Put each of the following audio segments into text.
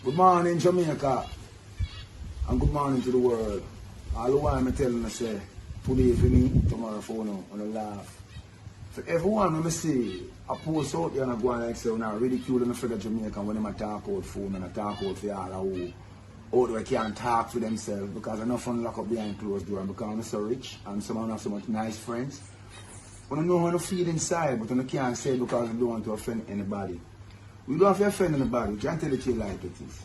Good morning, Jamaica, and good morning to the world. All the while I'm telling you, say, today for me, tomorrow for you, on a laugh. For everyone, when I see a post out there and I go and like say, when I ridicule and afraid of Jamaican when they talk out phone and I talk out for all who out there can't talk for themselves because enough fun lock up behind closed door and because I'm so rich and some have so much nice friends. When I know how to feel inside, but I can't say it because I don't want to offend anybody. We don't have to offend anybody, we can't tell it to you like it is.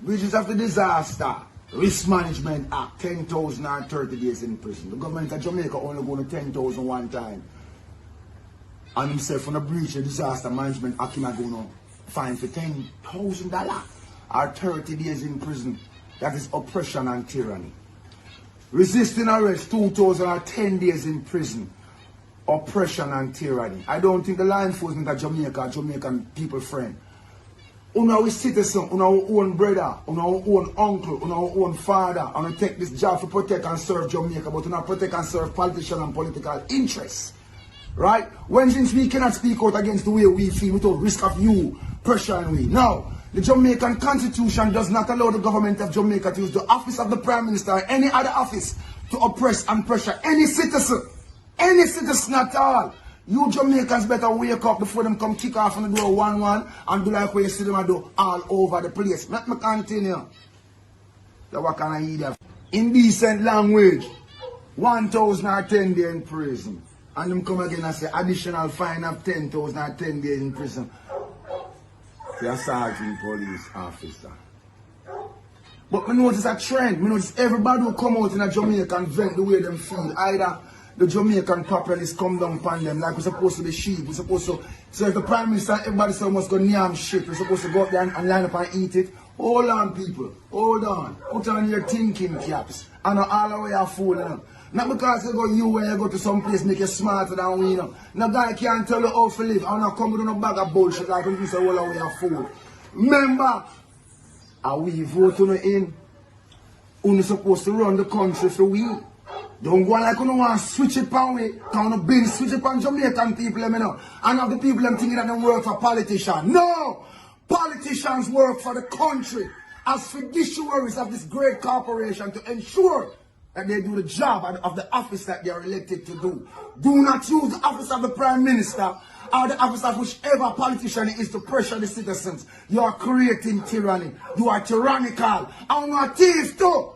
Bridges after disaster, Risk Management Act, 10,000 and 30 days in prison. The government of Jamaica only going to 10,000 one time. And himself on a breach of disaster management act, him going to fine for $10,000 or 30 days in prison. That is oppression and tyranny. Resisting arrest, 2,010 days in prison. Oppression and tyranny. I don't think the law enforcement of Jamaica, Jamaican people friend. On our citizen, on our own brother, on our own uncle, on our own father, and we take this job to protect and serve Jamaica, but not protect and serve politicians and political interests. Right? When since we cannot speak out against the way we feel without risk of you pressuring we. Now, the Jamaican Constitution does not allow the government of Jamaica to use the office of the Prime Minister or any other office to oppress and pressure any citizen. Any citizen at all. You Jamaicans better wake up before them come kick off on the door 1-1 and do like what you see them do all over the place. Let me continue. So what can I hear? Indecent language. 1,010 days in prison. And them come again and say additional fine of 10,010 days in prison. For a sergeant police officer. But me notice a trend. Me notice everybody who come out in a Jamaica and vent the way them feel. Either the Jamaican populace come down upon them like we're supposed to be sheep. We're supposed to, so if the Prime Minister, everybody say we must go yam shit. We're supposed to go up there and line up and eat it. Hold on, people. Hold on. Put on your thinking caps. And all the way are fooling. Not because you go you when you go to some place make you smarter than we know. No guy can't tell you how to live. I'm not coming with no bag of bullshit like when you say all the way are fool. Remember, are we voting in? We're supposed to run the country for we. Don't go like you don't want to switch it on we. Can't been switch it on Jamaican people, you know. And have the people them thinking that they work for politicians. No! Politicians work for the country as fiduciaries of this great corporation to ensure that they do the job of the office that they are elected to do. Do not use the office of the Prime Minister or the office of whichever politician it is to pressure the citizens. You are creating tyranny. You are tyrannical. And you are thief too.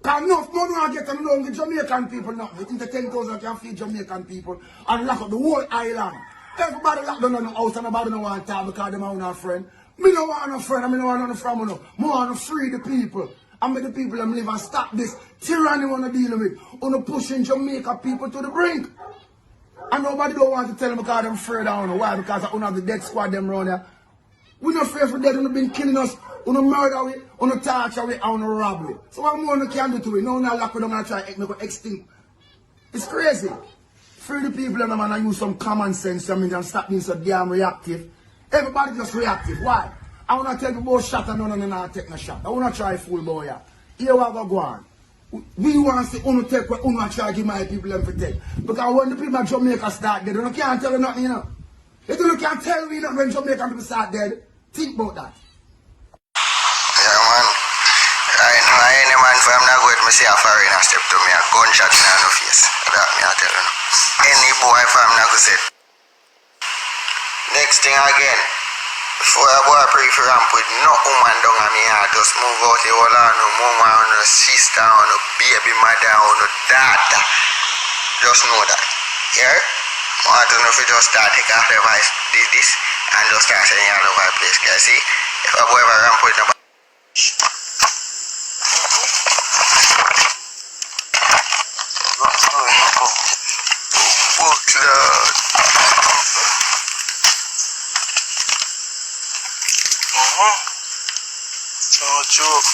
Because enough money I get them along the Jamaican people now. You think the 10,000 can feed Jamaican people and lock up the whole island. Everybody lock down on the house and nobody don't want to talk because they don't want a friend. Me don't want no friend and me don't want no friend. I want to free the people. And make the people them live and stop this tyranny we want to deal with. On pushing Jamaica people to the brink. And nobody don't want to tell them because they're afraid of them. Why? Because I have the death squad them around here. We're not afraid for death. We've been killing us. On murder we, on torture we, and on rob we. So what more we can do to it? Now we lock we down and try to make it extinct. It's crazy. Free the people them and use some common sense and stop being so damn reactive. Everybody just reactive. Why? I want to tell you about shot and none of them not take no shot. I want to try fool boy here. Here we go on. We want to say, take what you try to give my people them for take. Because when the people of Jamaica start dead, you can't tell you nothing, you know. If you can't tell me nothing when Jamaican people start dead, think about that. Yeah, man. I know any man from not going to see a foreigner step to me, a gunshot in the face. That me I tell you. Any boy from not go say. Next thing again. Before a boy pray for ramp with no woman down on me heart, just move out the whole on no mama or no sister or no baby mother or no daughter. Just know that. Yeah? I want to know if you just start take off the voice this and just start saying all over the place. Can you see? If a boy ever ramp with no No joke.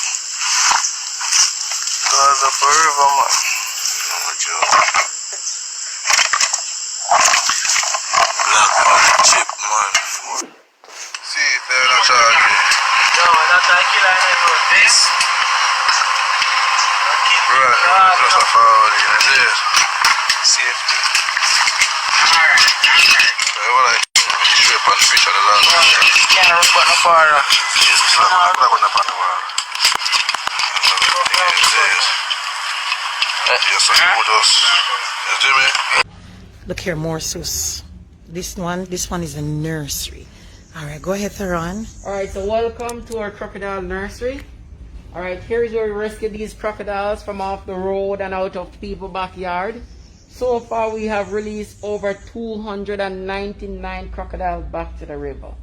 God's a forever man. No joke. Black man, chip man. see, they're not charging. Yo, we're not trying to kill anyone. This? Bro, just a foul in there. Safety. Well, I straight on the fish of the last one. but no para. Yes, flag on the water. Yes, so you would just, Jimmy. Look here, more sus. This one is a nursery. All right, go ahead, Theron. All right, so welcome to our crocodile nursery. All right, here's where we rescue these crocodiles from off the road and out of people's backyard. So far, we have released over 299 crocodiles back to the river.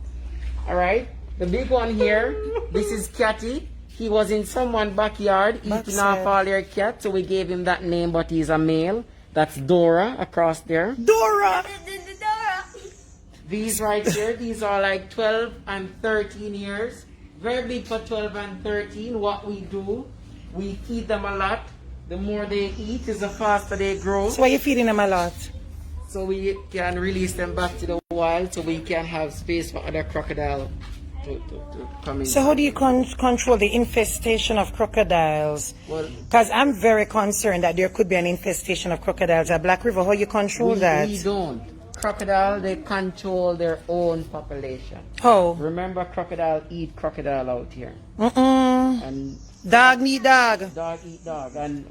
All right, the big one here, this is Catty. He was in someone's backyard eating off all their cats, so we gave him that name, but he's a male. That's Dora across there. Dora! These right here, these are like 12 and 13 years. Very big for 12 and 13. What we do, we feed them a lot. The more they eat is the faster they grow. So why are you feeding them a lot? So we can release them back to the wild so we can have space for other crocodile to come in. So how do you control the infestation of crocodiles? Well, Because I'm very concerned that there could be an infestation of crocodiles at Black River. How you control that? we don't. Crocodile, they control their own population. How? Remember, crocodile eat crocodile out here. And Dog need dog. dog eat dog. And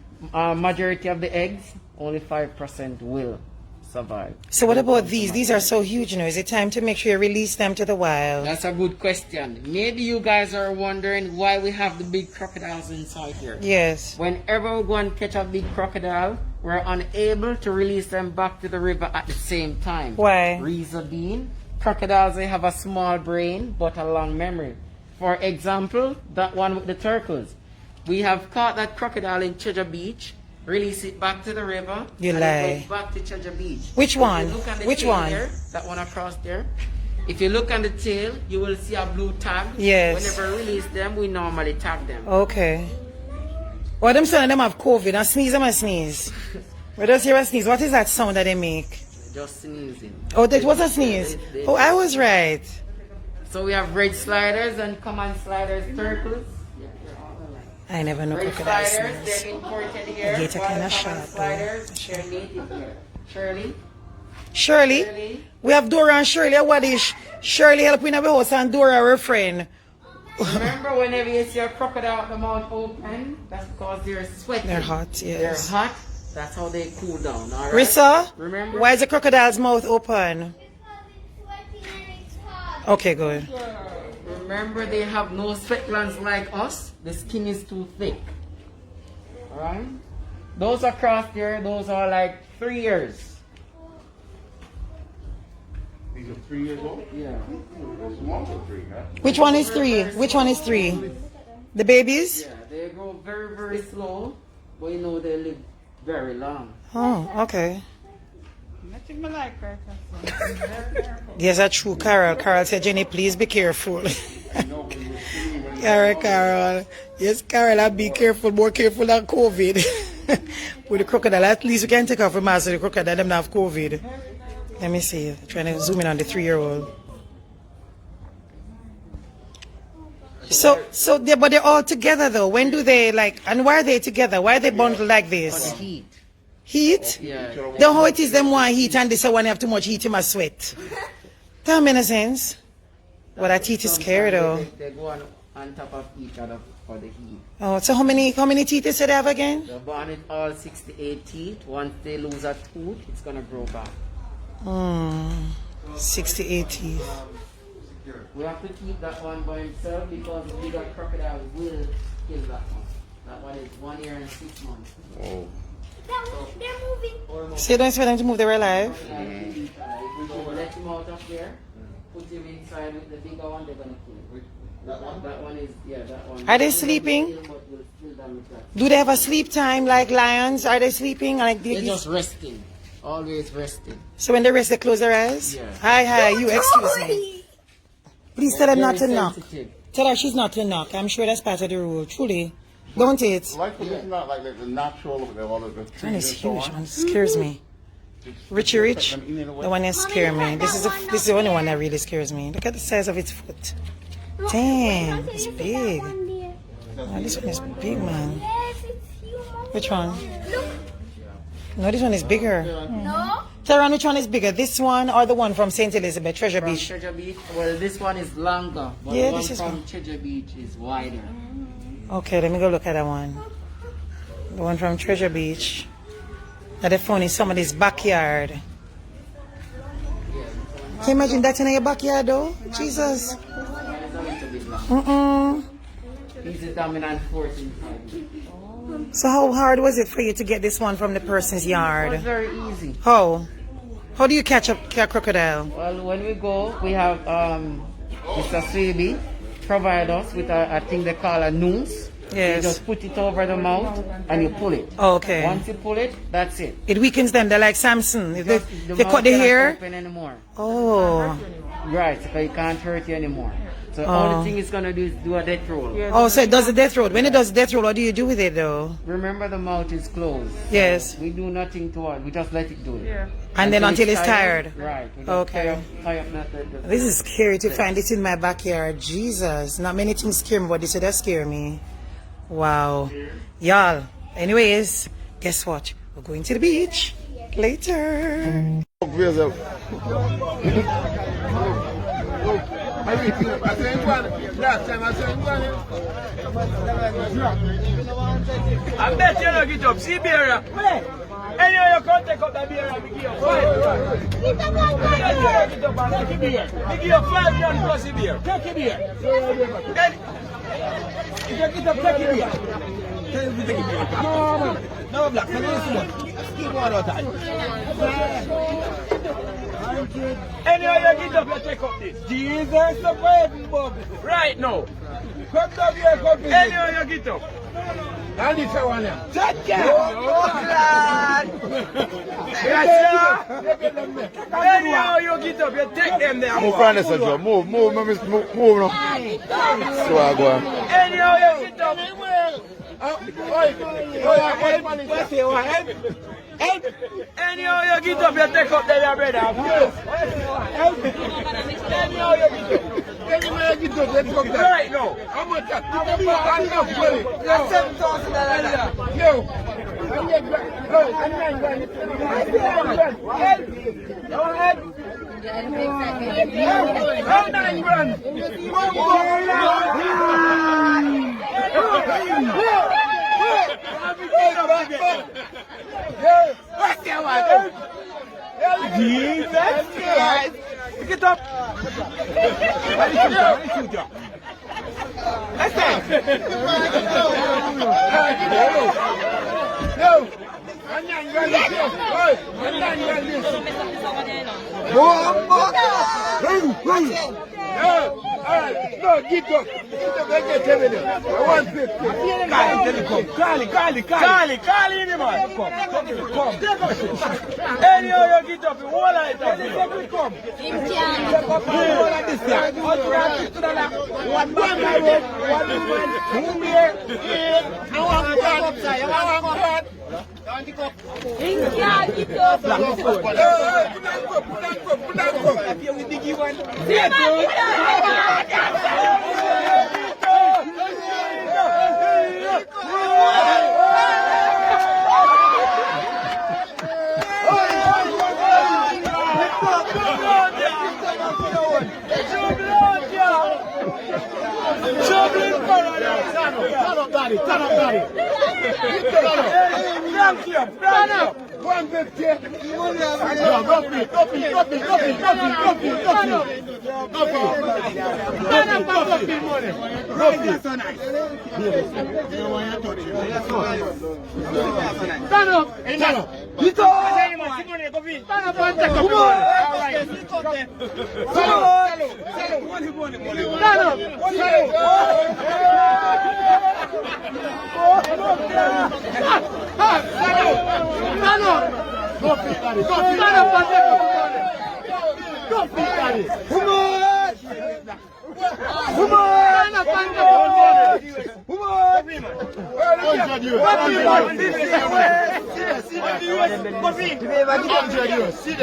majority of the eggs, only 5% will survive. So what about these? These are so huge now. Is it time to make sure you release them to the wild? That's a good question. Maybe you guys are wondering why we have the big crocodiles inside here. Yes. Whenever we go and catch a big crocodile, we're unable to release them back to the river at the same time. Why? Reason being, crocodiles, they have a small brain but a long memory. For example, that one with the turtles. We have caught that crocodile in Treasure Beach, release it back to the river. You and lie. it went back to Treasure Beach. Which If one? you look at the Which tail one? there, that one across there. If you look on the tail, you will see a blue tag. Yes. Whenever we release them, we normally tag them. Okay. Well, them son of them have COVID and sneeze them and sneeze. We just hear a sneeze. What is that sound that they make? Just sneezing. Oh, that was a sneeze. Oh, I was right. So we have red sliders and common sliders, turtles. I never know Red crocodile sliders, sneeze. they're imported here. The gator while kinda common sharp, though. sliders, they're native here. Shirley? Shirley? Shirley? We have Dora and Shirley. What is Shirley helping our house and Dora our friend? Remember whenever you see a crocodile with the mouth open, that's because they're sweating. They're hot, They're yes. hot. That's how they cool down, all right? Rissa, Remember? why is the crocodile's mouth open? Okay, good. Remember, they have no sweat glands like us. The skin is too thick. Alright? Those across there, those are like 3 years. These are 3 years old? Yeah. That's small for 3, huh? Which one is 3? Which one is 3? The babies? Yeah, they grow very, very slow, but you know they live very long. Oh, okay. Yes, that's true, Carol. Carol said, Jenny, please be careful. Carol, Carol. Yes, Carol, I'll be careful, more careful than COVID. With the crocodile, at least we can take off the mask of the crocodile, them not have COVID. Let me see, trying to zoom in on the 3-year-old. So but they're all together though. When do they and why are they together? Why are they bundled like For this? the heat. Heat? Yeah. The how it is them want heat and this one have too much heat in my sweat. That makes sense. But that heat is scary though. They go on top of each other for the heat. Oh, so how many teeth they said they have again? They're born with all 68 teeth. Once they lose a tooth, it's gonna grow back. 68 teeth. We have to keep that one by himself because the bigger crocodile will kill that one. That one is 1 year and 6 months. Oh. They're moving. So you don't expect them to move, they're alive? Like if we go let him out of there, put him inside with the bigger one, they're gonna kill him. That one is, yeah, that one. Are they sleeping? Do they have a sleep time like lions? Are they sleeping? They're just resting. Always resting. So when they rest, they close their eyes? Yeah. Hi, you excuse me. Please tell them not to Very knock. sensitive. Tell her she's not to knock. I'm sure that's part of the rule. Truly. Don't it? Like, it's not like the natural of all of the trees Man, it's and so huge, on. man. It scares me. Richie Rich, the one that scares me. This is the only one that really scares me. Look at the size of its foot. Damn, it's big. Oh, this one is big, man. Yes, it's humongous. Which one? Look. No, this one is bigger. No. Tehran, which one is bigger? This one or the one from St. Elizabeth, Treasure From Beach? Treasure Beach, well, this one is longer, but Yeah, the one this is from one. Treasure Beach is wider. Okay, let me go look at that one. The one from Treasure Beach. That they found in somebody's backyard. Can you imagine that in your backyard though? Jesus. It's a little bit long. He's the dominant force inside. So how hard was it for you to get this one from the person's It was yard? very easy. How? How do you catch a crocodile? Well, when we go, we have Mr. Sebi provide us with a thing they call a noose. Yes. You just put it over the mouth and you pull it. Oh, okay. Once you pull it, that's it. It weakens them. They're like Samson. If they mouth cut the cannot hair. open anymore. Oh. Right, so it can't hurt you anymore. So Oh. all the thing it's gonna do is do a death roll. Oh, so it does the death roll. When it does the death roll, what do you do with it though? Remember, the mouth is closed. Yes. We do nothing to it. We just let it do it. Yeah. And then until it's tired. Right. We just Okay. tie up that. This is scary to find this in my backyard. Jesus. Not many things scare me, but this would have scare me. Wow. Y'all. Anyways, guess what? We're going to the beach later. I bet you don't get up. See beer. Anyway, you can't take up the beer and give you 5 grand. Get up and take beer. They give you 5 grand plus the beer. Take the beer. Then, if you get up, take the beer. Take the beer. No, black. Keep one out time. Anyway, you get up, you take up this. Jesus, the baby, Bob. Right now. Come down here, come here. Anyway, you get up. And this one here. Take care. Oh, lad. Anyhow, you get up, you take them there. Move from this, Joe. Move now. So I go. Anyhow, you get up. Anyhow, you get up, you take up there, brother. Anyhow, you get up. Right now. How much? That's $7,000. Yo. How 9 grand? Jesus Christ! Get up! No, get up. Call him, man. Come. Anyhow, you get up, you hold it up. Come. One beer, I want Turn up, daddy. Stand up. 150.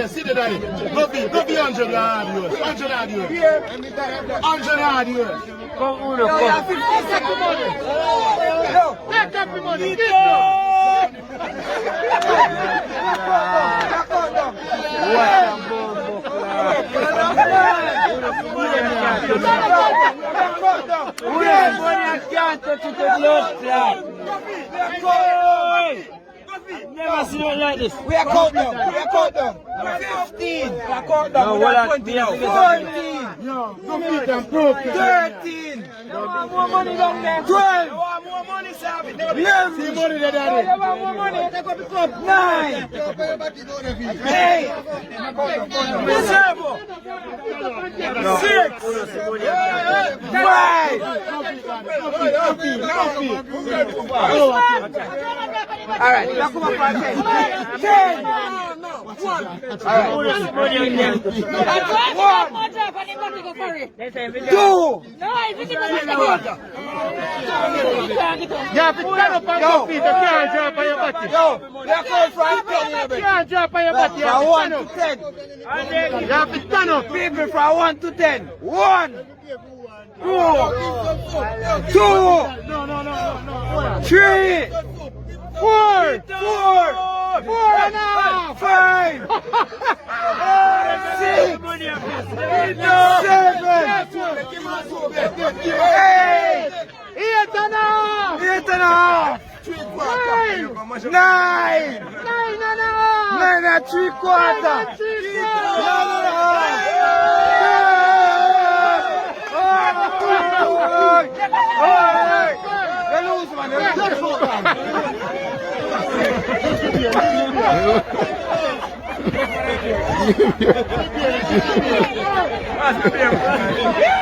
See the daddy. Go be 100 hard yours. 100 hard yours. 100 hard yours. Come on, come. Take up the money. Never seen it like this. We are caught down. 15. We are caught down. No, We are what 20 now. 14. 13. More money down there. 12. More money, sir. 11. See money there, daddy. More money. 9. 8. 7. 5. All right, now come up for 10. 10. No. 1. All right. 2. You have to stand up on your feet. You can't jump on your body. Yo, we are going from 10. You can't jump on your body. From 1 to 10. You have to stand up. People from 1 to 10. 1. 2. 3. 4 and a half. 5. 6. 7. 8 and a half. 9. 9 and 3/4. 9 and 3/4.